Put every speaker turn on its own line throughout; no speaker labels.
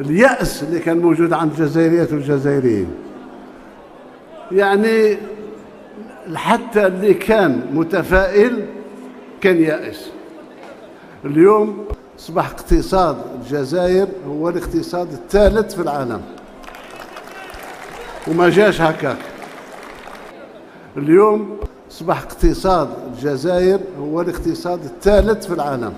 اليأس اللي كان موجود عند الجزائريات والجزائريين. يعني حتى اللي كان متفائل كان يائس. اليوم أصبح اقتصاد الجزائر هو الاقتصاد الثالث في العالم، وما جاش هكاك. اليوم أصبح اقتصاد الجزائر هو الاقتصاد الثالث في العالم.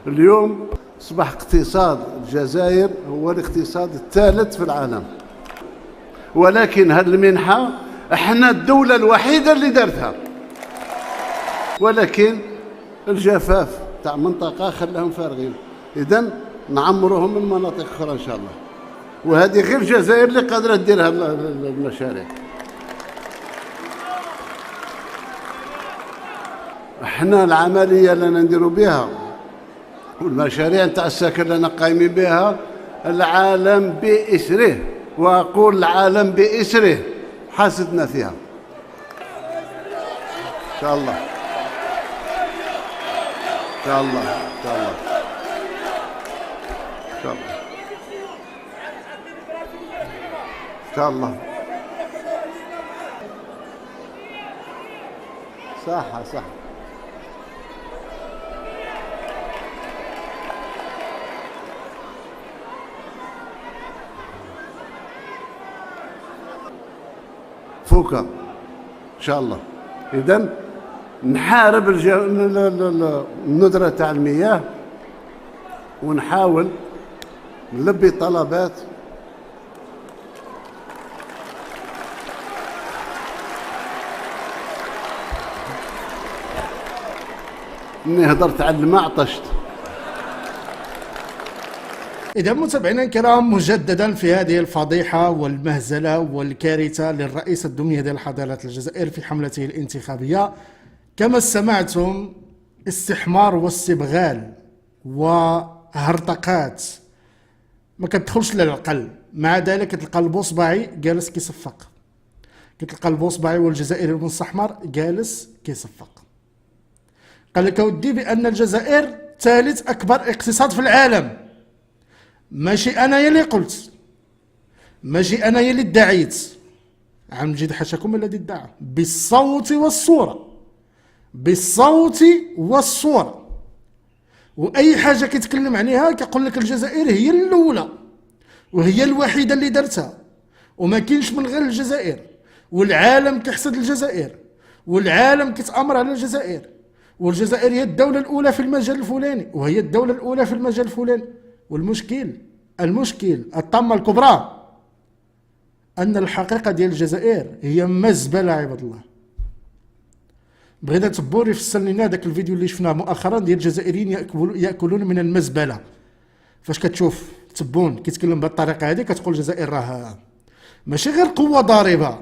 اليوم أصبح اقتصاد الجزائر هو الاقتصاد الثالث في العالم. ولكن هذه المنحة احنا الدولة الوحيدة اللي دارتها، ولكن الجفاف تاع منطقة خلاهم فارغين. إذن نعمروهم من مناطق أخرى إن شاء الله، وهذه غير الجزائر اللي قادرة ديرها المشاريع. احنا العملية اللي نديروا بها والمشاريع نتاع السكن اللي قايمين بها العالم بإسره، وأقول العالم بإسره حاسدنا فيها إن شاء الله. إن شاء الله إن شاء الله إن شاء الله إن شاء الله. صح صح. فوكا إن شاء الله. إذن نحارب الندرة تاع المياه، ونحاول نلبي طلبات اني هضرت على الماء عطشت.
إذا متابعينا الكرام، مجددا في هذه الفضيحة والمهزلة والكارثة للرئيس الدمية ديال حضارة الجزائر في حملته الانتخابية، كما سمعتم استحمار واستبغال وهرطقات ما كتدخلش للعقل. مع ذلك كتلقى البوصباعي جالس كيصفق، كتلقى البوصباعي والجزائري المستحمر جالس كيصفق. قال لك اودي بأن الجزائر ثالث أكبر اقتصاد في العالم. ماشي أنا يلي قلت، ماشي أنا يلي ادعيت، عم جد حاشاكم الذي ادعى بالصوت والصورة، بالصوت والصورة. وأي حاجة كيتكلم عليها كيقول لك الجزائر هي الأولى وهي الوحيدة اللي درتها، وما كاينش من غير الجزائر، والعالم كيحسد الجزائر، والعالم كيتأمر على الجزائر، والجزائر هي الدولة الأولى في المجال الفلاني، وهي الدولة الأولى في المجال الفلاني. والمشكل الطامة الكبرى أن الحقيقة ديال الجزائر هي مزبلة عباد الله. بغينا تبور يفسر لنا داك الفيديو اللي شفناه مؤخرا ديال الجزائريين يأكلون من المزبلة. فاش كتشوف تبون كيتكلم بهذه الطريقة هذه كتقول الجزائر راه ماشي غير قوة ضاربة،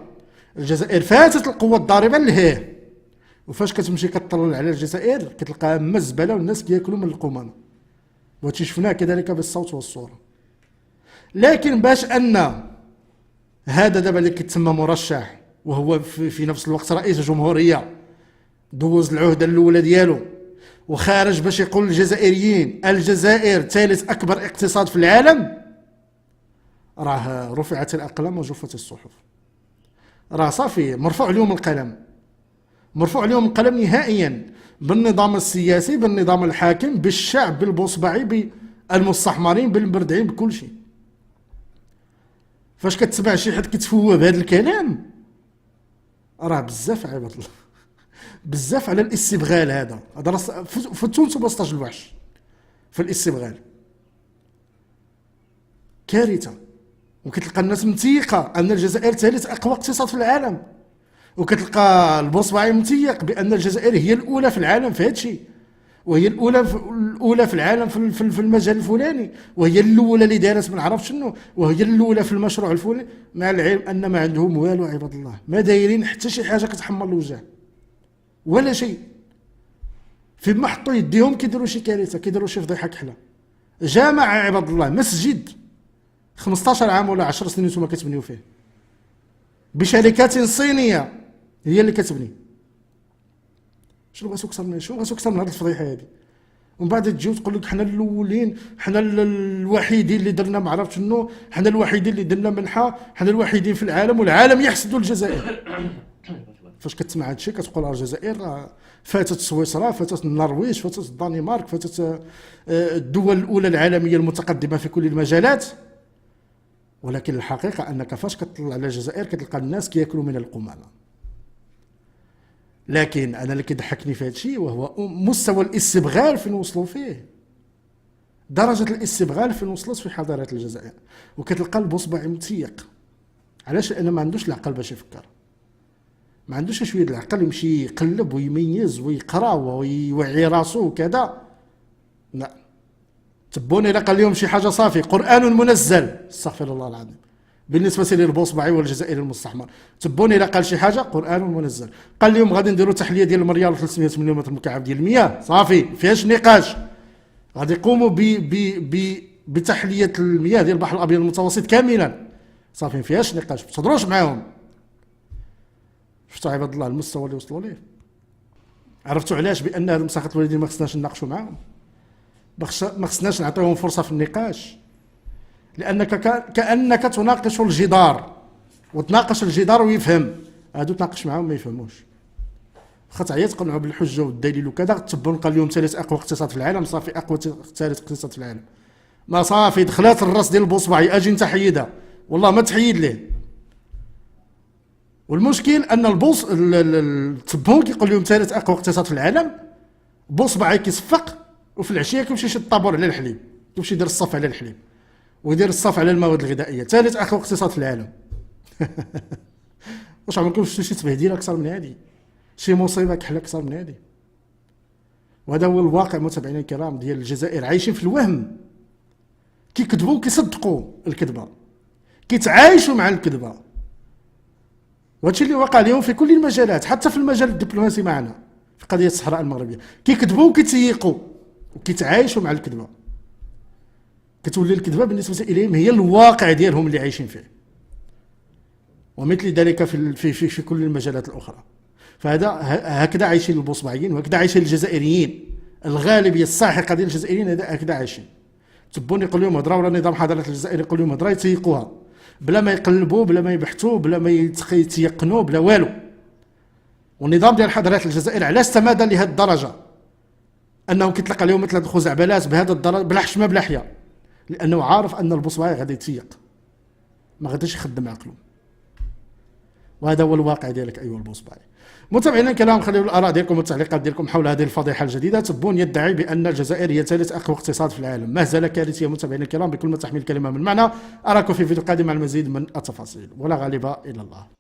الجزائر فاتت القوة الضاربة لهيه. وفاش كتمشي كتطلع على الجزائر كتلقاها مزبلة والناس كياكلوا من القمامة. وهادشي شفناه كذلك بالصوت والصورة. لكن باش أن هذا دابا اللي كيتسمى مرشح وهو في نفس الوقت رئيس الجمهورية دوز العهدة الأولى ديالو وخارج باش يقول للجزائريين الجزائر ثالث أكبر اقتصاد في العالم، راه رفعت الأقلام وجفت الصحف. راه صافي مرفوع اليوم القلم، مرفوع اليوم القلم نهائيا بالنظام السياسي، بالنظام الحاكم، بالشعب، بالبوصبعي، بالمستحمرين، بالمبردعين، بكل شيء. فاش كتسمع شي حد كيتفوه بهذا الكلام راه بزاف عباد الله، بزاف على الاستبغال. هذا في تونس وبسطاج الوحش في الاستبغال كارثة. وكتلقى الناس متيقة أن الجزائر ثالث أقوى اقتصاد في العالم، وكتلقى البوصباعي متيق بأن الجزائر هي الأولى في العالم في هذا الشيء، وهي الأولى في العالم في المجال الفلاني، وهي الأولى اللي دارت ما عرف شنو، وهي الأولى في المشروع الفلاني، مع العلم أن ما عندهم والو عباد الله، ما دايرين حتى شي حاجة كتحمر الوجه ولا شيء. فيما حطوا يديهم كيديروا شي كارثة، كيديروا شي فضيحة كحلة. جامعة عباد الله، مسجد 15 عام ولا 10 سنين نتوما كتبنيو فيه بشركات صينية هي اللي كتبني. شنو بغيتو اكثر من هذه الفضيحه هذه؟ ومن بعد تجيو تقول لك حنا الاولين، حنا الوحيدين اللي درنا ما عرفت شنو، حنا الوحيدين اللي درنا منحه، حنا الوحيدين في العالم والعالم يحسدوا الجزائر. فاش كتسمع هذا الشيء كتقول الجزائر فاتت سويسرا، فاتت النرويج، فاتت الدنمارك، فاتت الدول الاولى العالميه المتقدمه في كل المجالات. ولكن الحقيقه انك فاش كتطلع على الجزائر كتلقى الناس كياكلوا من القمامه. لكن انا اللي كيضحكني في هذا الشيء وهو مستوى الاستبغال فين وصلوا فيه، درجه الاستبغال فين وصلت في حضاره الجزائر. وكتلقى البصبعي متيق. علاش؟ لانه ما عندوش العقل باش يفكر، ما عندوش شويه العقل يمشي يقلب ويميز ويقرا ويوعي راسو وكذا. لا، تبوني الا قال لهم شي حاجه صافي قران منزل، استغفر الله العظيم، بالنسبه للبوصبعي والجزائري المستحمر. تبوني الا قال شي حاجه قران منزل، قال لهم غادي نديروا تحليه ديال المريال 300 ملم مكعب ديال المياه، صافي فيهاش نقاش. غادي يقوموا بتحليه المياه ديال البحر الابيض المتوسط كاملا، صافي فيهاش نقاش، ما تهضروش معاهم. شفتوا عباد الله المستوى اللي وصلوا ليه؟ عرفتوا علاش؟ بان هاد المساخط الوالدين ما خصناش نناقشوا معاهم، ما خصناش نعطيهم فرصه في النقاش، لانك كانك تناقش الجدار، وتناقش الجدار ويفهم. هادو تناقش معاهم ما يفهموش. واخا تعيا تقنعوا بالحجه والدليل وكذا، تبون قال لهم ثالث اقوى اقتصاد في العالم، صافي اقوى ثالث اقتصاد في العالم، ما صافي دخلات الراس ديال البوصبعي اجي انت حيدها، والله ما تحيد ليه. والمشكل ان التبون كيقول لهم ثالث اقوى اقتصاد في العالم، بوصبعي كيصفق، وفي العشيه كيمشي يشد الطابور على الحليب، كيمشي يدير الصف على الحليب ويدير الصف على المواد الغذائيه. ثالث اقوى اقتصاد في العالم. واش عمركم شفتوا شي تبهديله اكثر من هذه؟ شي مصيبه كحله اكثر من هذه؟ وهذا هو الواقع متابعينا الكرام ديال الجزائر. عايشين في الوهم، كيكذبوا وكيصدقوا الكذبه، كيتعايشوا مع الكذبه. وهادشي اللي وقع اليوم في كل المجالات، حتى في المجال الدبلوماسي معنا في قضيه الصحراء المغربيه، كيكذبوا وكيتيقوا وكيتعايشوا مع الكذبه. كتولي الكذبه بالنسبه اليهم هي الواقع ديالهم اللي عايشين فيه، ومثل ذلك في كل المجالات الاخرى. فهذا هكذا عايشين البوصبعيين، وهكذا عايشين الجزائريين، الغالبيه الساحقه ديال الجزائريين هكذا عايشين. تبون يقول لهم هضره، ولا نظام حضاره الجزائر يقول لهم هضره يتيقوها بلا ما يقلبوا، بلا ما يبحثوا، بلا ما يتيقنوا، بلا والو. والنظام ديال حضاره الجزائر علاش تمادى لهذه الدرجه انه كيطلق عليهم مثل الخزعبلات بهذا الدرجه بلا حشمه بلا حياء؟ لانه عارف ان البوصبعي غادي يتيق، ما غاديش يخدم عقله. وهذا هو الواقع ديالك ايها البوصبعي. متابعينا الكرام، خليوا الاراء ديالكم والتعليقات ديالكم حول هذه الفضيحه الجديده. تبون يدعي بان الجزائر هي ثالث اقوى اقتصاد في العالم، مهزله كارثيه. متابعينا الكرام، بكل ما تحمل الكلمه من معنى. اراكم في فيديو قادم مع المزيد من التفاصيل، ولا غالب الا الله.